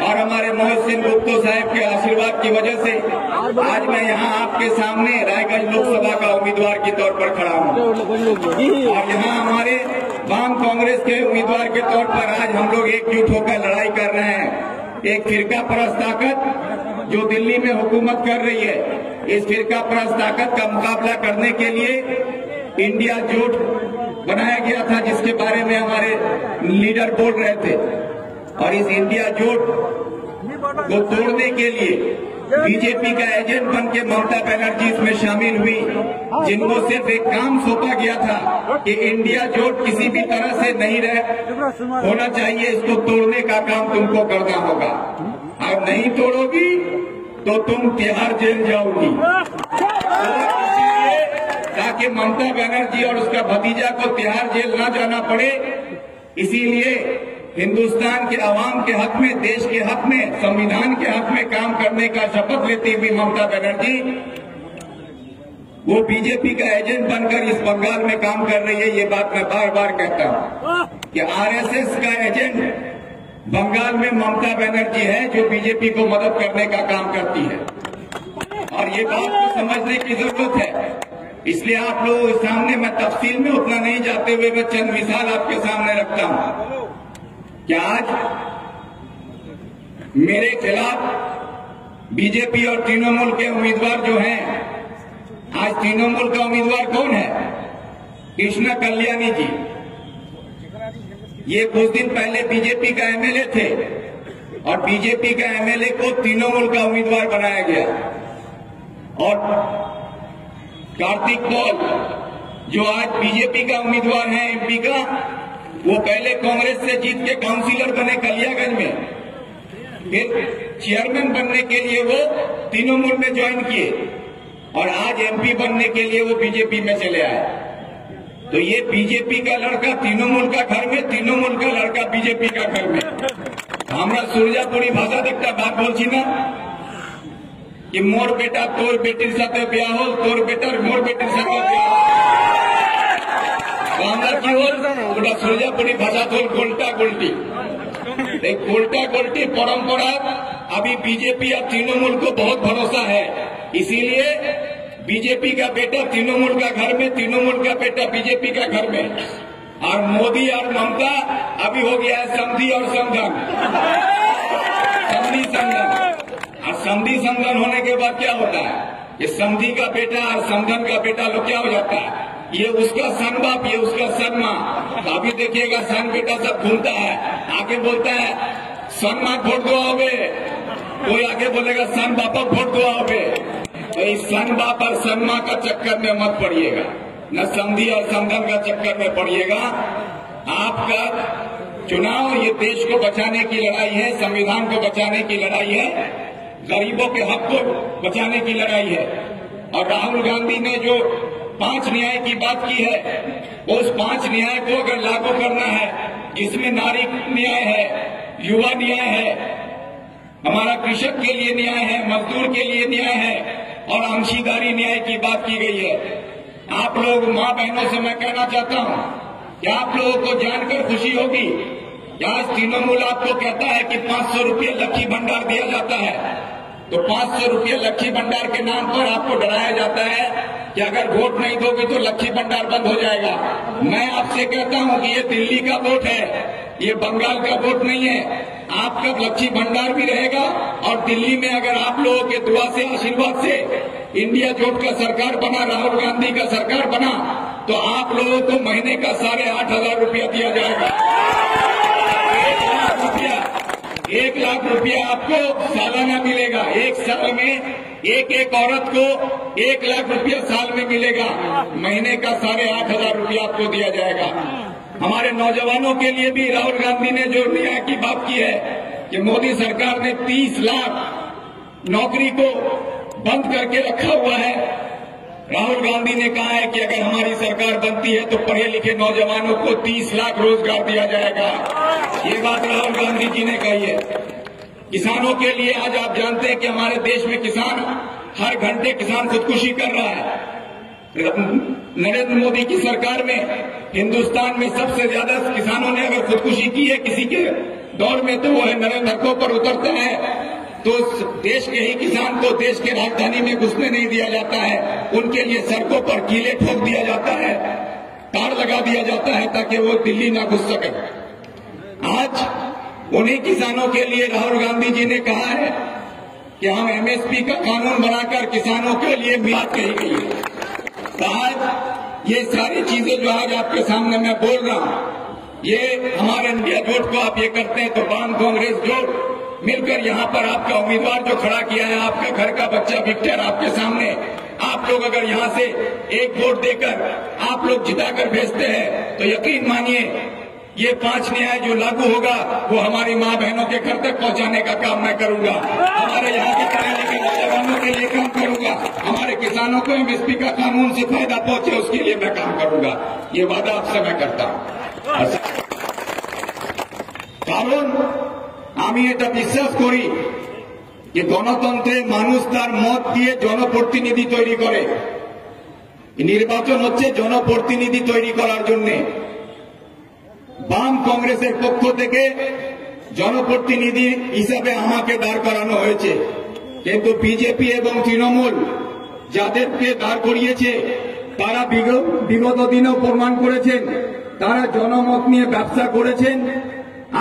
और हमारे मोहसिन गुप्तो साहब के आशीर्वाद की वजह से आज मैं यहाँ आपके सामने रायगंज लोकसभा का उम्मीदवार के तौर पर खड़ा हूँ। और यहाँ हमारे वाम कांग्रेस के उम्मीदवार के तौर पर आज हम लोग एकजुट होकर लड़ाई कर रहे हैं। एक फिरका परस्त ताकत जो दिल्ली में हुकूमत कर रही है, इस फिरका परस्त ताकत का मुकाबला करने के लिए इंडिया जोट बनाया गया था, जिसके बारे में हमारे लीडर बोल रहे थे। और इस इंडिया जोट को तोड़ने के लिए बीजेपी का एजेंट बन के ममता बनर्जी इसमें शामिल हुई, जिनको सिर्फ एक काम सौंपा गया था कि इंडिया जोट किसी भी तरह से नहीं होना चाहिए, इसको तोड़ने का काम तुमको करना होगा। और नहीं तोड़ोगी तो तुम तिहाड़ जेल जाओगी। ताकि ममता बनर्जी और उसका भतीजा को तिहाड़ जेल न जाना पड़े, इसीलिए हिंदुस्तान के आवाम के हक में, देश के हक में, संविधान के हक में काम करने का शपथ लेती हुई ममता बनर्जी वो बीजेपी का एजेंट बनकर इस बंगाल में काम कर रही है। ये बात मैं बार बार कहता हूं कि आरएसएस का एजेंट बंगाल में ममता बनर्जी है, जो बीजेपी को मदद करने का काम करती है। और ये बात को समझने की जरूरत है। इसलिए आप लोगों के सामने मैं तफसील में उतना नहीं जाते हुए मैं चंद मिसाल आपके सामने रखता हूं कि आज मेरे खिलाफ बीजेपी और तृणमूल के उम्मीदवार जो हैं, आज तृणमूल का उम्मीदवार कौन है? कृष्णा कल्याणी जी। ये कुछ दिन पहले बीजेपी का एमएलए थे और बीजेपी का एमएलए को तृणमूल का उम्मीदवार बनाया गया। और कार्तिक पॉल जो आज बीजेपी का उम्मीदवार है एमपी का, वो पहले कांग्रेस से जीत के काउंसिलर बने कलियागंज में, फिर चेयरमैन बनने के लिए वो तृणमूल में ज्वाइन किए और आज एमपी बनने के लिए वो बीजेपी में चले आए। तो ये बीजेपी का लड़का तृणमूल का घर में, तृणमूल का लड़का बीजेपी का घर में। हमरा सुरजापुरी भाषा देखता बात बोलছি ना कि मोर बेटा तोर बेटीर साथे ब्याह होल, तोर बेटार मोर बेटीर साथे ब्याह আমরা কি হল ওটা সুরজাপুরি ভাষা তো গোলটা গোলটি। गोल्टा गोल्टी परंपरा अभी बीजेपी और तृणमूल को बहुत भरोसा है, इसीलिए बीजेपी का बेटा तृणमूल का घर में, तृणमूल का बेटा बीजेपी का घर में। और मोदी और ममता अभी हो गया है समधी और समधन, समधी समधन। और समधी समधन होने के बाद क्या होता है? ये समधी का बेटा और समधन का बेटा लोग क्या हो जाता है? ये उसका सन बाप, ये उसका सन माँ। तो अभी देखिएगा सन बेटा सब घूमता है, आगे बोलता है सन माँ वोट दो आओगे, कोई आगे बोलेगा सन बापा वोट दो आओगे। तो इस सन बाप और सन माँ का चक्कर में मत पड़िएगा, न समधी और समधन का चक्कर में पड़िएगा। आपका चुनाव ये देश को बचाने की लड़ाई है, संविधान को बचाने की लड़ाई है, गरीबों के हक को बचाने की लड़ाई है। और राहुल गांधी ने जो 5 न्याय की बात की है, उस 5 न्याय को अगर लागू करना है, जिसमें नारी न्याय है, युवा न्याय है, हमारा कृषक के लिए न्याय है, मजदूर के लिए न्याय है और अंशीदारी न्याय की बात की गई है। आप लोग माँ बहनों से मैं कहना चाहता हूँ कि आप लोगों को जानकर खुशी होगी कि आज तृणमूल आपको कहता है कि 500 रुपये लक्ष्मी भंडार दिया जाता है। तो 500 रुपये लक्ष्मी भंडार के नाम पर आपको डराया जाता है कि अगर वोट नहीं दोगे तो लक्ष्मी भंडार बंद हो जाएगा। मैं आपसे कहता हूं कि ये दिल्ली का वोट है, ये बंगाल का वोट नहीं है। आपका लक्ष्मी भंडार भी रहेगा और दिल्ली में अगर आप लोगों के दुआ से, आशीर्वाद से इंडिया जोट का सरकार बना, राहुल गांधी का सरकार बना, तो आप लोगों को महीने का 8,500 रुपया दिया जाएगा। 1 लाख रुपया आपको सालाना मिलेगा। एक साल में एक औरत को 1 लाख रुपया साल में मिलेगा। महीने का 8,500 रुपया आपको दिया जाएगा। हमारे नौजवानों के लिए भी राहुल गांधी ने जो न्याय की बात की है कि मोदी सरकार ने 30 लाख नौकरी को बंद करके रखा हुआ है। राहुल गांधी ने कहा है कि अगर हमारी सरकार बनती है तो पढ़े लिखे नौजवानों को 30 लाख रोजगार दिया जाएगा। ये बात राहुल गांधी जी ने कही है। किसानों के लिए आज आप जानते हैं कि हमारे देश में किसान हर घंटे किसान खुदकुशी कर रहा है। नरेंद्र मोदी की सरकार में हिंदुस्तान में सबसे ज्यादा किसानों ने अगर खुदकुशी की है किसी के दौड़ में तो वो है नरेंद्र पर उतरता है तो देश के ही किसान को देश के राजधानी में घुसने नहीं दिया जाता है, उनके लिए सड़कों पर कीले ठोक दिया जाता है, तार लगा दिया जाता है ताकि वो दिल्ली ना घुस सके। आज उन्हीं किसानों के लिए राहुल गांधी जी ने कहा है कि हम एमएसपी का कानून बनाकर किसानों के लिए मियाद कही गई है। तो आज ये सारी चीजें जो आज आपके सामने मैं बोल रहा हूं, ये हमारे इंडिया जोट को आप ये करते हैं तो वाम कांग्रेस जोट मिलकर यहाँ पर आपका उम्मीदवार जो खड़ा किया है, आपका घर का बच्चा विक्टर आपके सामने, आप लोग अगर यहाँ से एक वोट देकर आप लोग जिताकर भेजते हैं तो यकीन मानिए ये 5 न्याय जो लागू होगा वो हमारी माँ बहनों के घर तक पहुँचाने का काम मैं करूंगा, हमारे यहाँ के पढ़े लिखे नौजवानों के लिए काम करूंगा, हमारे किसानों को एमएसपी का कानून से फायदा पहुंचे उसके लिए मैं काम करूंगा। ये वादा आपसे मैं करता हूँ। কারণ আমি এটা বিশ্বাস করি যে গণতন্ত্রে মানুষ তার মত দিয়ে জনপ্রতিনিধি তৈরি করে। নির্বাচন হচ্ছে জনপ্রতিনিধি তৈরি করার জন্য। বাম কংগ্রেসের পক্ষ থেকে জনপ্রতিনিধি হিসাবে আমাকে দাঁড় করানো হয়েছে, কিন্তু বিজেপি এবং তৃণমূল যাদেরকে দাঁড় করিয়েছে তারা বিগত দিনেও প্রমাণ করেছেন তারা জনমত নিয়ে ব্যবসা করেছেন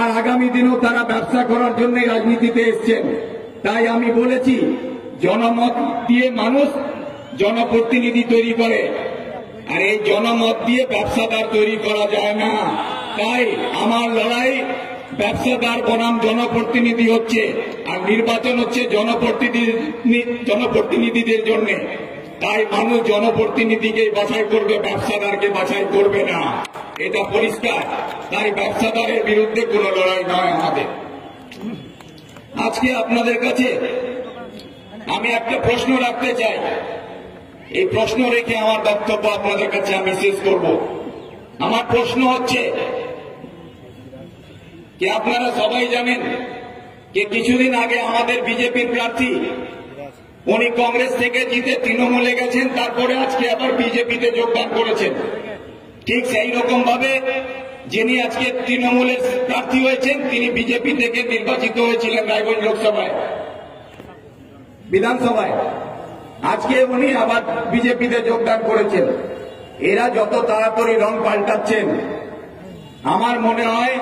আর আগামী দিনেও তারা ব্যবসা করার জন্য রাজনীতিতে এসেছেন। তাই আমি বলেছি জনমত দিয়ে মানুষ জনপ্রতিনিধি তৈরি করে আর এই জনমত দিয়ে ব্যবসাদার তৈরি করা যায় না। তাই আমার লড়াই ব্যবসাদার বনাম জনপ্রতিনিধি হচ্ছে আর নির্বাচন হচ্ছে জনপ্রতিনিধিদের জন্য। তাই মানুষ জনপ্রতিনিধিকে বাছাই করবে, ব্যবসাদারকে বাছাই করবে না, এটা পরিষ্কার। তাই ব্যবসাদারের বিরুদ্ধে কোন লড়াই নয় আমাদের। আজকে আপনাদের কাছে আমি একটা প্রশ্ন রাখতে চাই, এই প্রশ্ন রেখে আমার বক্তব্য আপনাদের কাছে আমি শেষ করব। আমার প্রশ্ন হচ্ছে যে আপনারা সবাই জানেন যে কিছুদিন আগে আমাদের বিজেপির প্রার্থী উনি কংগ্রেস থেকে জিতে তৃণমূলে গেছেন, তারপরে আজকে আবার বিজেপিতে যোগদান করেছেন। ঠিক সেই রকম ভাবে যিনি আজকে তৃণমূলের প্রার্থী হয়েছেন তিনি বিজেপি থেকে নির্বাচিত হয়েছিলেন রায়গঞ্জ লোকসভায় বিধানসভায়, আজকে উনি আবার বিজেপিতে যোগদান করেছেন। এরা যত তাড়াতাড়ি রং পাল্টাচ্ছেন আমার মনে হয়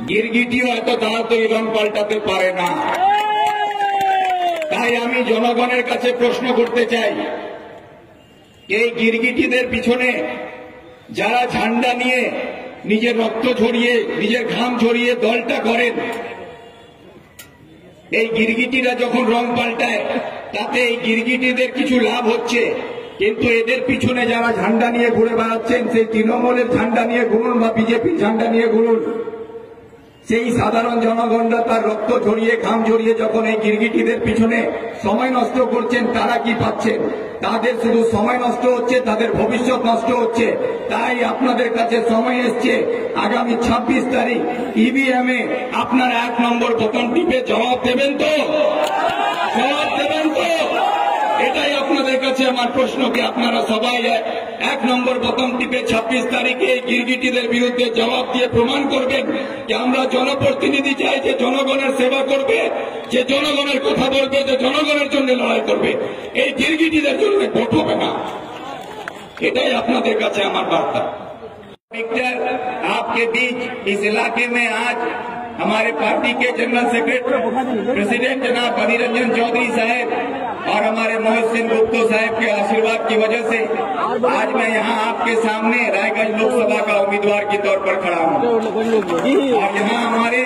গিরগিটিও এত তাড়াতাড়ি রং পাল্টাতে পারে না। তাই আমি জনগণের কাছে প্রশ্ন করতে চাই, এই গিরগিটিদের পিছনে যারা ঝান্ডা নিয়ে নিজের রক্ত ঝরিয়ে নিজের ঘাম ঝরিয়ে দলটা করেন, এই গিরগিটিরা যখন রং পাল্টায় তাতে এই গিরগিটিদের কিছু লাভ হচ্ছে, কিন্তু এদের পিছনে যারা ঝান্ডা নিয়ে ঘুরে বেড়াচ্ছেন সেই তৃণমূলের ঝান্ডা নিয়ে ঘুরুন বা বিজেপির ঝান্ডা নিয়ে ঘুরুন, সেই সাধারণ জনগণরা তার রক্ত ঝরিয়ে ঘাম ঝরিয়ে যখন এই গিরগিটিদের পিছনে সময় নষ্ট করছেন তারা কি পাচ্ছেন? তাদের শুধু সময় নষ্ট হচ্ছে, তাদের ভবিষ্যৎ নষ্ট হচ্ছে। তাই আপনাদের কাছে সময় এসছে, আগামী 26 তারিখ ইভিএম এ আপনারা 1 নম্বর বোতাম টিপে জবাব দেবেন তো? জবাব দেবেন তো? এটাই আপনাদের কাছে আমার প্রশ্ন, কি আপনারা সবাই 1 নম্বর বোতাম টিপে 26 তারিখে গিরগিটিদের বিরুদ্ধে জবাব দিয়ে প্রমাণ করবেন যে আমরা জনপ্রতিনিধি চাই যে জনগণের সেবা করবে, যে জনগণের কথা বলবে, যে জনগণের জন্য লড়াই করবে, এই গিরগিটিদের জন্য ভোট হবে না। এটাই আপনাদের কাছে আমার বার্তা। विक्टर आपके बीच इस इलाके में आज हमारे पार्टी के जनरल सेक्रेटरी प्रेसिडेंट जनाब अधीर रंजन चौधरी साहब और हमारे मोहित सिंह गुप्ता साहब के आशीर्वाद की वजह से आज मैं यहाँ आपके सामने रायगंज लोकसभा का उम्मीदवार के तौर पर खड़ा हूँ और यहाँ हमारे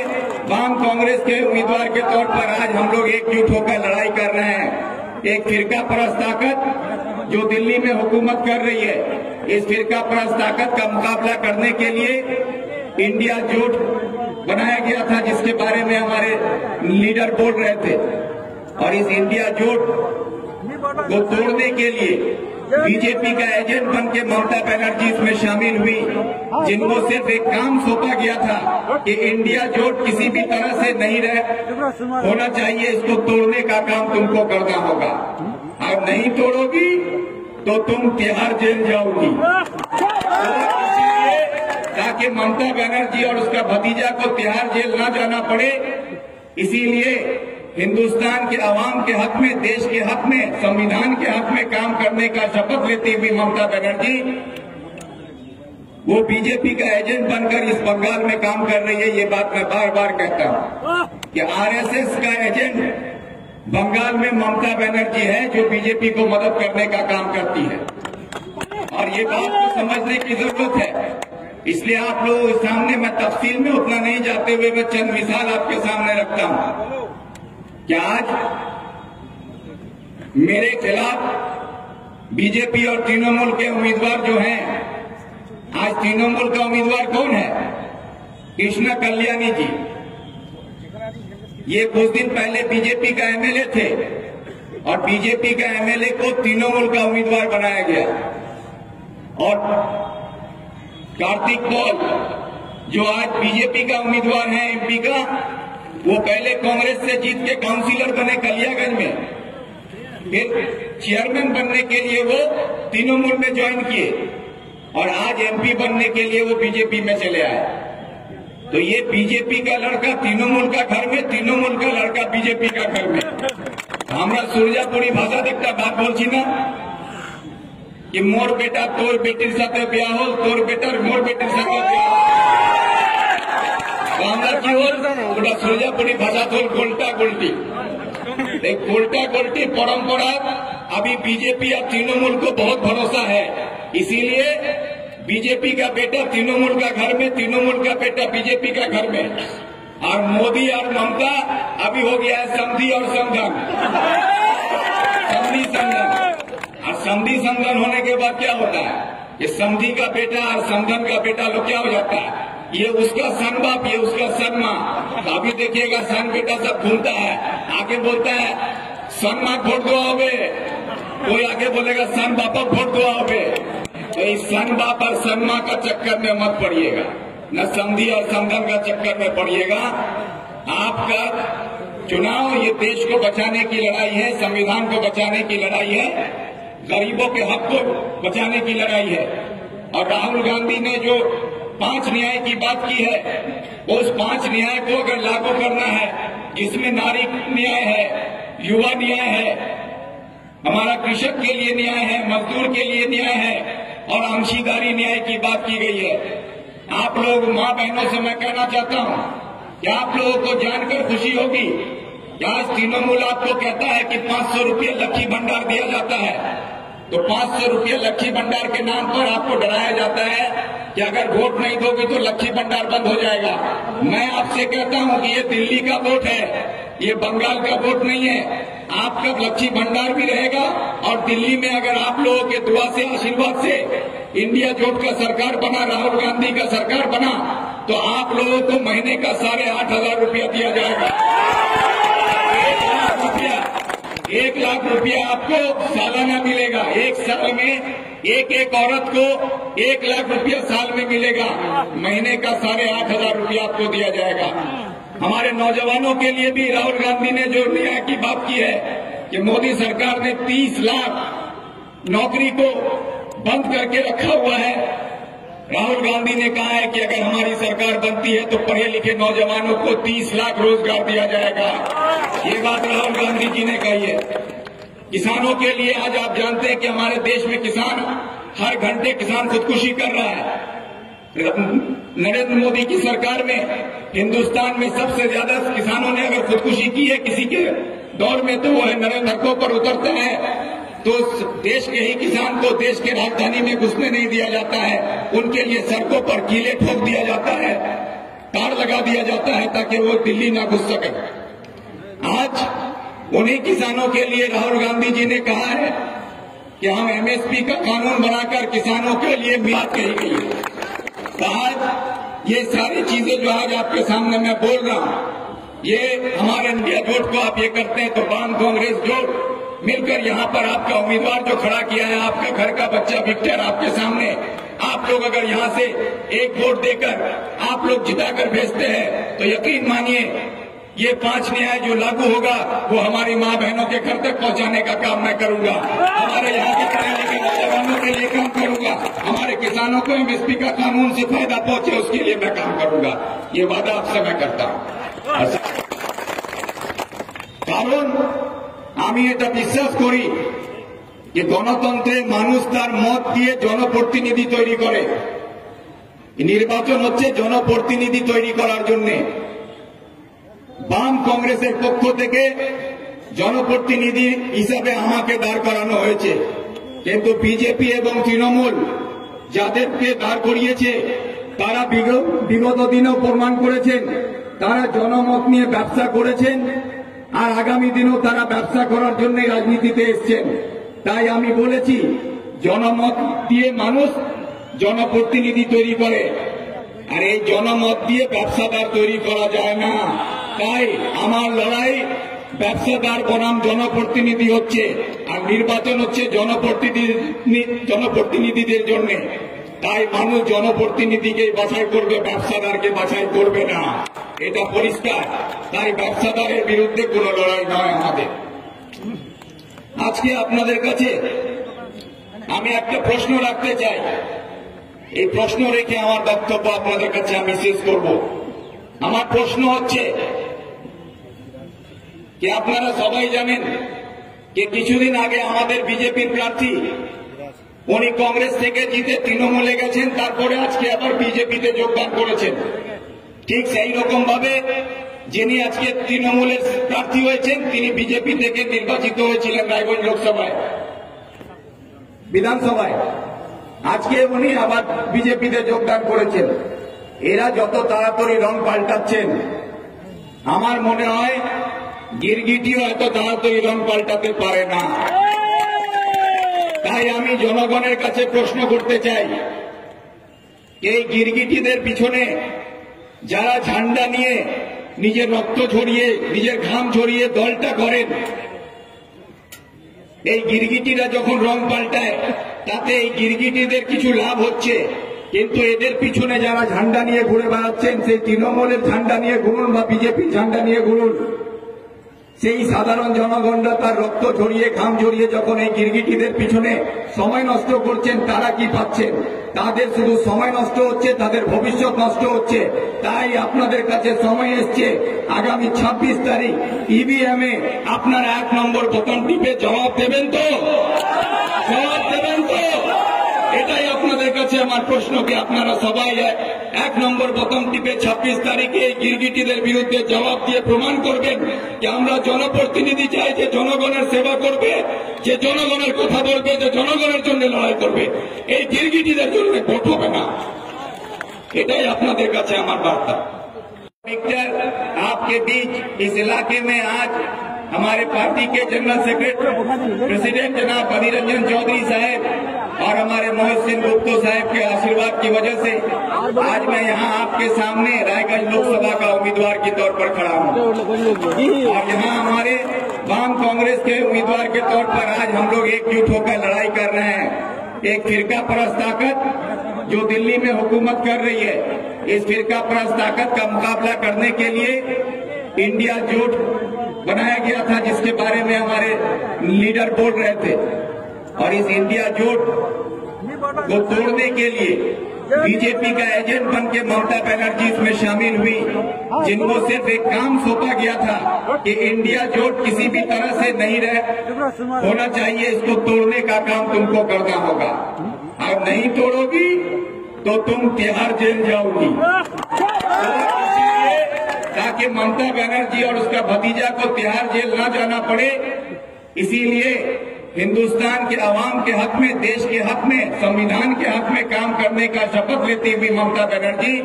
वाम कांग्रेस के उम्मीदवार के तौर पर आज हम लोग एकजुट होकर लड़ाई कर रहे हैं। एक फिरका परस्त ताकत जो दिल्ली में हुकूमत कर रही है, इस फिरका परस्त ताकत का मुकाबला करने के लिए इंडिया जोट बनाया गया था, जिसके बारे में हमारे लीडर बोल रहे थे। और इस इंडिया जोट को तोड़ने के लिए बीजेपी का एजेंट बन के ममता बनर्जी इसमें शामिल हुई, जिनको सिर्फ एक काम सौंपा गया था कि इंडिया जोट किसी भी तरह से नहीं होना चाहिए, इसको तोड़ने का काम तुमको करना होगा। और नहीं तोड़ोगी तो तुम तिहाड़ जेल जाओगी। ताकि ताकि ममता बनर्जी और उसका भतीजा को तिहाड़ जेल ना जाना पड़े। इसीलिए हिंदुस्तान के आवाम के हक में, देश के हक में, संविधान के हक में काम करने का शपथ लेती हुई ममता बनर्जी वो बीजेपी का एजेंट बनकर इस बंगाल में काम कर रही है। ये बात मैं बार बार कहता हूं कि आरएसएस का एजेंट बंगाल में ममता बनर्जी है, जो बीजेपी को मदद करने का काम करती है। और ये बात को समझने की जरूरत है। इसलिए आप लोगों के सामने मैं तफसील में उतना नहीं जाते हुए मैं चंद मिसाल आपके सामने रखता हूं कि आज मेरे खिलाफ बीजेपी और तृणमूल के उम्मीदवार जो हैं, आज तृणमूल का उम्मीदवार कौन है? कृष्णा कल्याणी जी। ये कुछ दिन पहले बीजेपी का एमएलए थे और बीजेपी का एमएलए को तृणमूल का उम्मीदवार बनाया गया। और कार्तिक पॉल जो आज बीजेपी का उम्मीदवार है एमपी का, वो पहले कांग्रेस से जीत के काउंसिलर बने कलियागंज में, फिर चेयरमैन बनने के लिए वो तृणमूल में ज्वाइन किए और आज एमपी बनने के लिए वो बीजेपी में चले आए। तो ये बीजेपी का लड़का तृणमूल का घर में, तृणमूल का लड़का बीजेपी का घर में। हमरा सुरजापुरी भाषा देखता बात बोलছি ना कि मोर बेटा तोर बेटीर साथे ब्याह हो, तोर बेटार मोर बेटीर साथे ब्याह हो। আমরা কি হল ওটা সুরজাপুরি ভাষা তো গোলটা গোলটি। एक उल्टा गोल्टी परंपरा अभी बीजेपी और तृणमूल को बहुत भरोसा है। इसीलिए बीजेपी का बेटा तृणमूल का घर में, तृणमूल का बेटा बीजेपी का घर में, और मोदी और ममता अभी हो गया है समधी और समधन, समधी समधन। और समधी समधन होने के बाद क्या होता है? ये समधी का बेटा और समधन का बेटा लोग क्या हो जाता है? ये उसका सन बाप, ये उसका सन माँ। तो अभी देखिएगा सन बेटा सब घूमता है, आगे बोलता है सन माँ वोट दो आओगे, कोई आगे बोलेगा सन बापा वोट दो आओगे। तो इस सन बाप और सन माँ का चक्कर में मत पड़िएगा, न समधी और समधन का चक्कर में पड़िएगा। आपका चुनाव ये देश को बचाने की लड़ाई है, संविधान को बचाने की लड़ाई है, गरीबों के हक को बचाने की लड़ाई है। और राहुल गांधी ने जो 5 न्याय की बात की है, उस 5 न्याय को अगर लागू करना है, जिसमें नारी न्याय है, युवा न्याय है, हमारा कृषक के लिए न्याय है, मजदूर के लिए न्याय है और अंशीदारी न्याय की बात की गई है। आप लोग माँ बहनों से मैं कहना चाहता हूँ कि आप लोगों को जानकर खुशी होगी कि आज तृणमूल आपको कहता है कि 500 रुपये लक्ष्मी भंडार दिया जाता है। तो 500 रुपये लक्ष्मी भंडार के नाम पर आपको डराया जाता है कि अगर वोट नहीं दोगे तो लक्ष्मी भंडार बंद हो जाएगा। मैं आपसे कहता हूं कि ये दिल्ली का वोट है, ये बंगाल का वोट नहीं है। आपका लक्ष्मी भंडार भी रहेगा और दिल्ली में अगर आप लोगों के दुआ से, आशीर्वाद से इंडिया जोट का सरकार बना, राहुल गांधी का सरकार बना, तो आप लोगों को महीने का 8,500 रुपया दिया जाएगा। 1 लाख रुपया आपको सालाना मिलेगा। एक साल में एक औरत को 1 लाख रुपया साल में मिलेगा। महीने का 8,500 रुपया आपको दिया जाएगा। हमारे नौजवानों के लिए भी राहुल गांधी ने जो न्याय की बात की है कि मोदी सरकार ने 30 लाख नौकरी को बंद करके रखा हुआ है। राहुल गांधी ने कहा है कि अगर हमारी सरकार बनती है तो पढ़े लिखे नौजवानों को 30 लाख रोजगार दिया जाएगा। ये बात राहुल गांधी जी ने कही है। किसानों के लिए आज आप जानते हैं कि हमारे देश में किसान हर घंटे किसान खुदकुशी कर रहा है। नरेंद्र मोदी की सरकार में हिंदुस्तान में सबसे ज्यादा किसानों ने अगर खुदकुशी की है किसी के दौर में, तो वो है नरेंद्र सड़कों पर उतरते हैं तो देश के ही किसान को देश के राजधानी में घुसने नहीं दिया जाता है। उनके लिए सड़कों पर कीले ठोक दिया जाता है, तार लगा दिया जाता है ताकि वो दिल्ली ना घुस सके। आज उन्हीं किसानों के लिए राहुल गांधी जी ने कहा है कि हम एमएसपी का कानून बनाकर किसानों के लिए बात कही गई है। तो आज ये सारी चीजें जो आज आपके सामने मैं बोल रहा हूं, ये हमारे इंडिया जोट को आप ये करते हैं तो वाम कांग्रेस जोट मिलकर यहाँ पर आपका उम्मीदवार जो खड़ा किया है, आपका घर का बच्चा विक्टर आपके सामने, आप लोग अगर यहाँ से एक वोट देकर आप लोग जिताकर भेजते हैं तो यकीन मानिए ये 5 न्याय जो लागू होगा वो हमारी माँ बहनों के घर तक पहुंचाने का काम मैं करूंगा। हमारे यहाँ के पढ़े लिखे नौजवानों के लिए काम करूंगा। हमारे किसानों को एमएसपी का कानून से फायदा पहुंचे उसके लिए मैं काम करूंगा। ये वादा आपसे मैं करता हूं। কারণ আমি এটা বিশ্বাস করি যে গণতন্ত্রে মানুষ তার মত দিয়ে জনপ্রতিনিধি তৈরি করে। নির্বাচন হচ্ছে জনপ্রতিনিধি তৈরি করার জন্য। বাম কংগ্রেসের পক্ষ থেকে জনপ্রতিনিধি হিসাবে আমাকে দাঁড় করানো হয়েছে, কিন্তু বিজেপি এবং তৃণমূল যাদেরকে দাঁড় করিয়েছে তারা বিগত দিনেও প্রমাণ করেছেন তারা জনমত নিয়ে ব্যবসা করেছেন, আর আগামী দিনেও তারা ব্যবসা করার জন্য রাজনীতিতে এসছেন। তাই আমি বলেছি জনমত দিয়ে মানুষ জনপ্রতিনিধি তৈরি করে, আর এই জনমত দিয়ে ব্যবসাদার তৈরি করা যায় না। তাই আমার লড়াই ব্যবসাদার বনাম জনপ্রতিনিধি হচ্ছে, আর নির্বাচন হচ্ছে জনপ্রতিনিধিদের জন্য। তাই মানুষ জনপ্রতিনিধিকে বাছাই করবে, ব্যবসাদারকে বাছাই করবে না, এটা পরিষ্কার। তাই ব্যবসাদারের বিরুদ্ধে কোনো লড়াই নয় আমাদের। আজকে আপনাদের কাছে আমি একটা প্রশ্ন রাখতে চাই। এই প্রশ্ন রেখে আমার বক্তব্য আপনাদের কাছে আমি শেষ করব। আমার প্রশ্ন হচ্ছে যে আপনারা সবাই জানেন যে কিছুদিন আগে আমাদের বিজেপির প্রার্থী উনি কংগ্রেস থেকে জিতে তৃণমূলে গেছেন, তারপরে আজকে আবার বিজেপিতে যোগদান করেছেন। ঠিক সেই রকম ভাবে যিনি আজকে তৃণমূলের প্রার্থী হয়েছেন তিনি বিজেপি থেকে নির্বাচিত হয়েছিলেন রায়গঞ্জ লোকসভায় বিধানসভায়। আজকে উনি আবার বিজেপিতে যোগদান করেছেন। এরা যত তাড়াতাড়ি রং পাল্টাচ্ছেন আমার মনে হয় গিরগিটিও এত তাড়াতাড়ি রং পাল্টাতে পারে না। তাই আমি জনগণের কাছে প্রশ্ন করতে চাই, এই গিরগিটিদের পিছনে যারা ঝান্ডা নিয়ে নিজের রক্ত ঝরিয়ে নিজের ঘাম ঝরিয়ে দলটা করেন, এই গিরগিটিরা যখন রং পাল্টায় তাতে এই গিরগিটিদের কিছু লাভ হচ্ছে, কিন্তু এদের পিছনে যারা ঝান্ডা নিয়ে ঘুরে বেড়াচ্ছেন সেই তৃণমূলের ঝান্ডা নিয়ে ঘুরুন বা বিজেপির ঝান্ডা নিয়ে ঘুরুন, সেই সাধারণ জনগণরা তার রক্ত ঝরিয়ে ঘাম ঝরিয়ে যখন এই গিরগিটিদের পিছনে সময় নষ্ট করছেন তারা কি পাচ্ছেন? তাদের শুধু সময় নষ্ট হচ্ছে, তাদের ভবিষ্যৎ নষ্ট হচ্ছে। তাই আপনাদের কাছে সময় এসছে, আগামী 26 তারিখ ইভিএম এ আপনারা 1 নম্বর বোতাম টিপে জবাব দেবেন তো? জবাব দেবেন তো? এটাই আপনাদের কাছে আমার প্রশ্ন, কি আপনারা সবাই 1 নম্বর বোতাম টিপে 26 তারিখে এই গিরগিটিদের বিরুদ্ধে জবাব দিয়ে প্রমাণ করবেন যে আমরা জনপ্রতিনিধি চাই, যে জনগণের সেবা করবে, যে জনগণের কথা বলবে, যে জনগণের জন্য লড়াই করবে। এই গিরগিটিদের জন্য ভোট হবে না। এটাই আপনাদের কাছে আমার বার্তা। पिक्चर आपके बीच इस इलाके में आज हमारे पार्टी के जनरल सेक्रेटरी प्रेसिडेंट जनाब अधीर रंजन चौधरी साहब और हमारे मोहित सिंह गुप्ता साहब के आशीर्वाद की वजह से आज मैं यहाँ आपके सामने रायगंज लोकसभा का उम्मीदवार के तौर पर खड़ा हूँ। और यहाँ हमारे वाम कांग्रेस के उम्मीदवार के तौर पर आज हम लोग एकजुट होकर लड़ाई कर रहे हैं। एक फिरका परस्त ताकत जो दिल्ली में हुकूमत कर रही है, इस फिरका परस्त ताकत का मुकाबला करने के लिए इंडिया जोट बनाया गया था, जिसके बारे में हमारे लीडर बोल रहे थे। और इस इंडिया जोट को तोड़ने के लिए बीजेपी का एजेंट बन के ममता बनर्जी इसमें शामिल हुई, जिनको सिर्फ एक काम सौंपा गया था कि इंडिया जोट किसी भी तरह से नहीं होना चाहिए, इसको तोड़ने का काम तुमको करना होगा। और नहीं तोड़ोगी तो तुम तिहाड़ जेल जाओगी। ताकि ममता बनर्जी और उसका भतीजा को तिहाड़ जेल न जाना पड़े, इसीलिए हिंदुस्तान के आवाम के हक में, देश के हक में, संविधान के हक में काम करने का शपथ लेती हुई ममता बनर्जी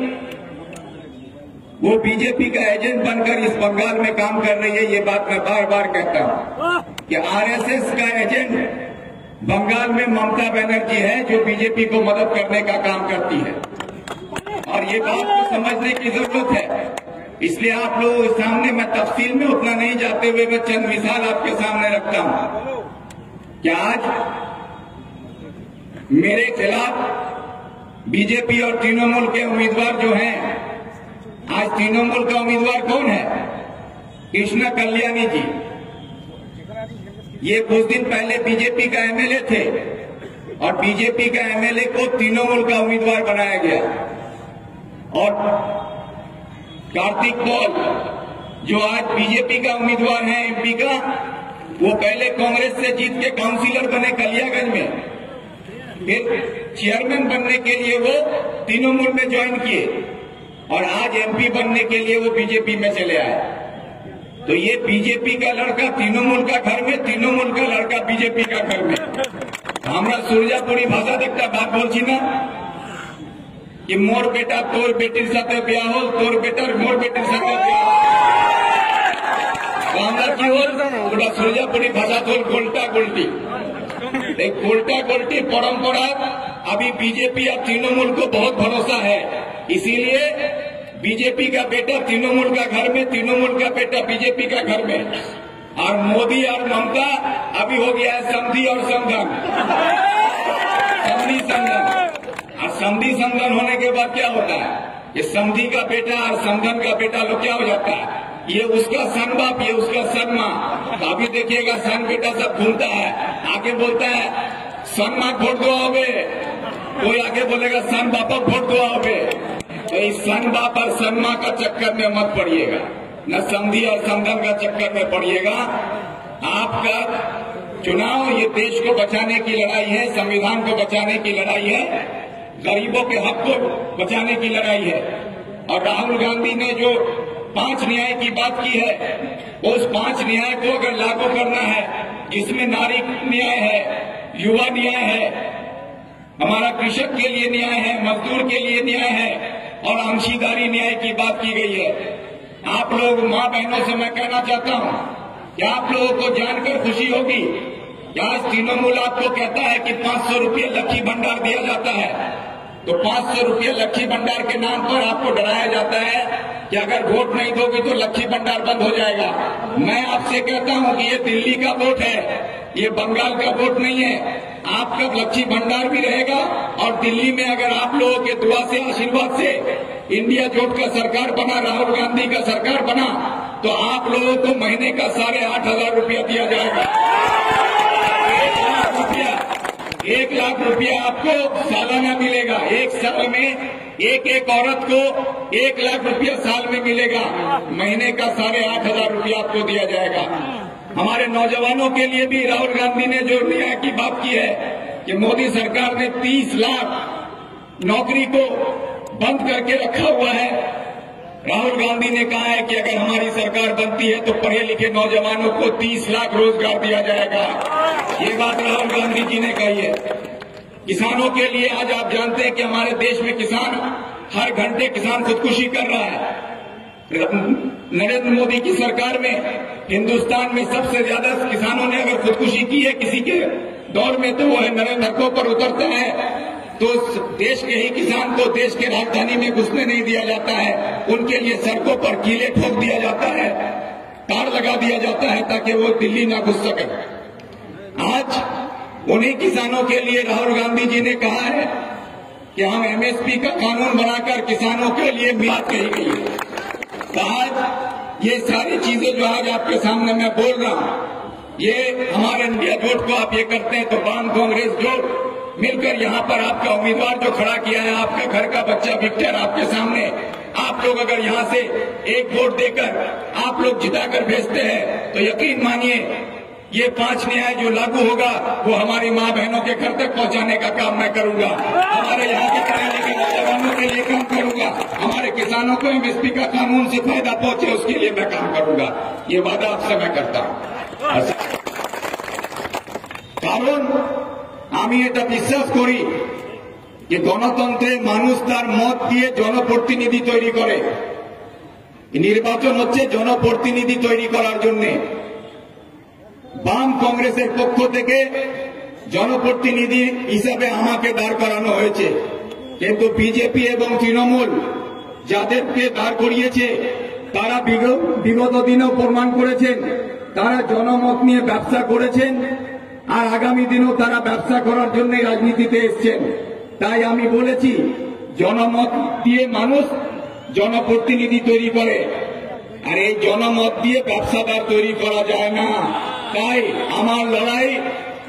वो बीजेपी का एजेंट बनकर इस बंगाल में काम कर रही है। ये बात मैं बार बार कहता हूँ कि आरएसएस का एजेंट बंगाल में ममता बनर्जी है, जो बीजेपी को मदद करने का काम करती है। और ये बात को समझने की जरूरत है। इसलिए आप लोगों के सामने मैं तफसील में उतना नहीं जाते हुए मैं चंद मिसाल आपके सामने रखता हूँ कि आज मेरे खिलाफ बीजेपी और तृणमूल के उम्मीदवार जो हैं, आज तृणमूल का उम्मीदवार कौन है? कृष्णा कल्याणी जी, ये कुछ दिन पहले बीजेपी का एमएलए थे और बीजेपी का एमएलए को तृणमूल का उम्मीदवार बनाया गया। और कार्तिक पॉल जो आज बीजेपी का उम्मीदवार है एमपी का, वो पहले कांग्रेस से जीत के काउंसिलर बने कलियागंज में, फिर चेयरमैन बनने के लिए वो तृणमूल में ज्वाइन किए और आज एमपी बनने के लिए वो बीजेपी में चले आए। तो ये बीजेपी का लड़का तृणमूल का घर में, तृणमूल का लड़का बीजेपी का घर में। हमरा सुरजापुरी भाषा देखता बात बोलছি ना कि मोर बेटा तोर बेटीर साथे ब्याह हो, तोर बेटार मोर बेटीर साथे ब्याह तो हमरा की ओर सुरजापुरी भाषा तो गोल्टा गोल्टी, गोल्टा गोल्टी परंपरा अभी बीजेपी और तृणमूल को बहुत भरोसा है। इसीलिए बीजेपी का बेटा तृणमूल का घर में, तृणमूल का बेटा बीजेपी का घर में, और मोदी और ममता अभी हो गया है समधी और समधन, समधी समधन। और समधी समधन होने के बाद क्या होता है, ये समधी का बेटा और समधन का बेटा लोग क्या हो जाता है, ये उसका सन बाप, ये उसका सन माँ। तो अभी देखिएगा सन बेटा सब घूमता है, आगे बोलता है सन माँ वोट दो आओगे, कोई आगे बोलेगा सन बापा वोट दो आओगे। तो इस सन बाप और सन माँ का चक्कर में मत पड़िएगा, न समधी और समधन का चक्कर में पड़िएगा। आपका चुनाव ये देश को बचाने की लड़ाई है, संविधान को बचाने की लड़ाई है, गरीबों के हक को बचाने की लड़ाई है। और राहुल गांधी ने जो 5 न्याय की बात की है, उस 5 न्याय को अगर लागू करना है, जिसमें नारी न्याय है, युवा न्याय है, हमारा कृषक के लिए न्याय है, मजदूर के लिए न्याय है और अंशीदारी न्याय की बात की गई है। आप लोग माँ बहनों से मैं कहना चाहता हूँ कि आप लोगों को जानकर खुशी होगी कि आज तृणमूल आपको कहता है कि 500 रुपये लक्ष्मी भंडार दिया जाता है। तो 500 रुपये लक्ष्मी भंडार के नाम पर आपको डराया जाता है कि अगर वोट नहीं दोगे तो लक्ष्मी भंडार बंद हो जाएगा। मैं आपसे कहता हूं कि ये दिल्ली का वोट है, ये बंगाल का वोट नहीं है। आपका लक्ष्मी भंडार भी रहेगा और दिल्ली में अगर आप लोगों के दुआ से, आशीर्वाद से इंडिया जोट का सरकार बना, राहुल गांधी का सरकार बना, तो आप लोगों को महीने का 8,500 रुपया दिया जाएगा। 1 लाख रुपया आपको सालाना मिलेगा। एक साल में एक औरत को 1 लाख रुपया साल में मिलेगा। महीने का 8,500 रुपया आपको दिया जाएगा। हमारे नौजवानों के लिए भी राहुल गांधी ने जो न्याय की बात की है कि मोदी सरकार ने 30 लाख नौकरी को बंद करके रखा हुआ है। राहुल गांधी ने कहा है कि अगर हमारी सरकार बनती है तो पढ़े लिखे नौजवानों को 30 लाख रोजगार दिया जाएगा। ये बात राहुल गांधी जी ने कही है। किसानों के लिए आज आप जानते हैं कि हमारे देश में किसान हर घंटे किसान खुदकुशी कर रहा है। नरेंद्र मोदी की सरकार में हिंदुस्तान में सबसे ज्यादा किसानों ने अगर खुदकुशी की है किसी के दौर में, तो वो है नरेंद्र सड़कों पर उतरता है तो देश के ही किसान को देश के राजधानी में घुसने नहीं दिया जाता है। उनके लिए सड़कों पर कीले ठोक दिया जाता है, तार लगा दिया जाता है ताकि वो दिल्ली ना घुस सके। आज उन्हीं किसानों के लिए राहुल गांधी जी ने कहा है कि हम एमएसपी का कानून बनाकर किसानों के लिए बात कही गई है। तो आज ये सारी चीजें जो आज आपके सामने मैं बोल रहा हूं, ये हमारे इंडिया जोट को आप ये करते हैं तो वाम कांग्रेस जोट मिलकर यहाँ पर आपका उम्मीदवार जो खड़ा किया है, आपका घर का बच्चा विक्टर आपके सामने, आप लोग अगर यहाँ से एक वोट देकर आप लोग जिताकर भेजते हैं तो यकीन मानिए ये 5 न्याय जो लागू होगा वो हमारी माँ बहनों के घर तक पहुँचाने का काम मैं करूंगा। हमारे यहाँ के पढ़े लिखे नौजवानों के लिए काम करूंगा। हमारे किसानों को एमएसपी का कानून से फायदा पहुंचे उसके लिए मैं काम करूंगा। ये वादा आपसे मैं करता हूँ। कारण আমি এটা বিশ্বাস করি যে গণতন্ত্রে মানুষ তার মত দিয়ে জনপ্রতিনিধি তৈরি করে। নির্বাচন হচ্ছে জনপ্রতিনিধি তৈরি করার জন্য। বাম কংগ্রেসের পক্ষ থেকে জনপ্রতিনিধি হিসাবে আমাকে দাঁড় করানো হয়েছে, কিন্তু বিজেপি এবং তৃণমূল যাদেরকে দাঁড় করিয়েছে তারা বিগত দিনেও প্রমাণ করেছেন তারা জনমত নিয়ে ব্যবসা করেছেন আর আগামী দিনেও তারা ব্যবসা করার জন্য রাজনীতিতে এসেছেন। তাই আমি বলেছি জনমত দিয়ে মানুষ জনপ্রতিনিধি তৈরি করে। আর এই জনমত দিয়ে ব্যবসাদার তৈরি করা যায় না। তাই আমার লড়াই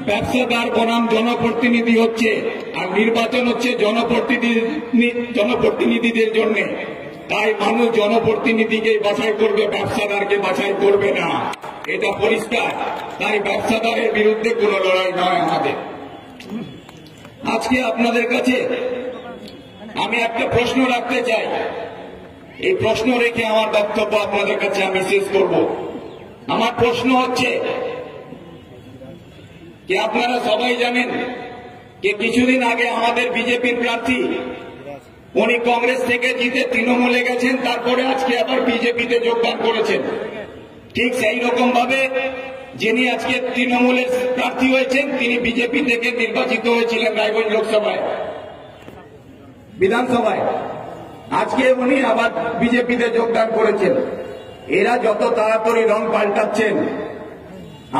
ব্যবসাদার বনাম জনপ্রতিনিধি হচ্ছে, আর নির্বাচন হচ্ছে জনপ্রতিনিধিদের জন্য। তাই মানুষ জনপ্রতিনিধিকে বাছাই করবে, ব্যবসাদারকে বাছাই করবে না, এটা পরিষ্কার। তাই ব্যবসাদারের বিরুদ্ধে কোনো লড়াই নয় আমাদের। আজকে আপনাদের কাছে আমি একটা প্রশ্ন রাখতে চাই, এই প্রশ্ন রেখে আমার বক্তব্য আপনাদের কাছে আমি শেষ করব। আমার প্রশ্ন হচ্ছে যে আপনারা সবাই জানেন যে কিছুদিন আগে আমাদের বিজেপির প্রার্থী উনি কংগ্রেস থেকে জিতে তৃণমূলে গেছেন, তারপরে আজকে আবার বিজেপিতে যোগদান করেছেন। ঠিক সেই রকম ভাবে যিনি আজকে তৃণমূলের প্রার্থী হয়েছেন তিনি বিজেপি থেকে নির্বাচিত হয়েছিলেন রায়গঞ্জ লোকসভায়, বিধানসভায়। আজকে উনি আবার বিজেপিতে যোগদান করেছেন। এরা যত তাড়াতাড়ি রং পাল্টাচ্ছেন,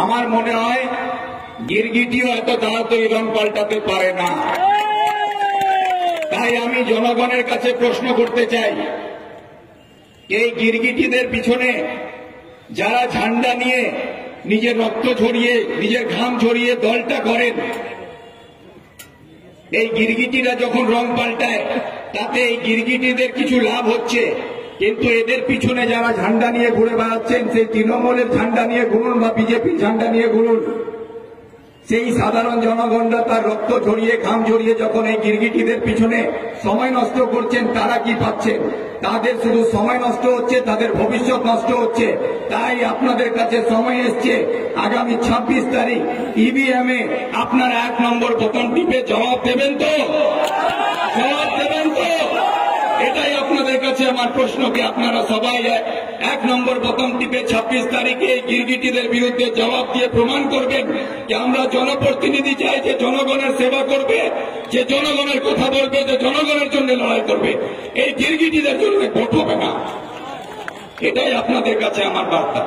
আমার মনে হয় গিরগিটিও এত তাড়াতাড়ি রং পাল্টাতে পারে না। তাই আমি জনগণের কাছে প্রশ্ন করতে চাই, এই গিরগিটিদের পিছনে যারা ঝান্ডা নিয়ে নিজের রক্ত ঝরিয়ে নিজের ঘাম ঝরিয়ে দলটা করেন, এই গিরগিটিরা যখন রং পাল্টায় তাতে এই গিরগিটিদের কিছু লাভ হচ্ছে, কিন্তু এদের পিছনে যারা ঝান্ডা নিয়ে ঘুরে বেড়াচ্ছেন, সেই তৃণমূলের ঝান্ডা নিয়ে ঘুরুন বা বিজেপির ঝান্ডা নিয়ে ঘুরুন, সেই সাধারণ জনগণরা তার রক্ত ঝরিয়ে ঘাম ঝরিয়ে যখন এই গিরগিটিদের পিছনে সময় নষ্ট করছেন, তারা কি পাচ্ছেন? তাদের শুধু সময় নষ্ট হচ্ছে, তাদের ভবিষ্যৎ নষ্ট হচ্ছে। তাই আপনাদের কাছে সময় এসছে, আগামী 26 তারিখ ইভিএম এ আপনারা 1 নম্বর বোতাম টিপে জবাব দেবেন তো? জবাব দেবেন তো? এটাই আপনাদের কাছে আমার প্রশ্ন, কি আপনারা সবাই 1 নম্বর বোতাম টিপে 26 তারিখে এই গিরগিটিদের বিরুদ্ধে জবাব দিয়ে প্রমাণ করবেন যে আমরা জনপ্রতিনিধি চাই, যে জনগণের সেবা করবে, যে জনগণের কথা বলবে, যে জনগণের জন্য লড়াই করবে। এই গিরগিটিদের জন্য ভোট হবে না। এটাই আপনাদের কাছে আমার বার্তা।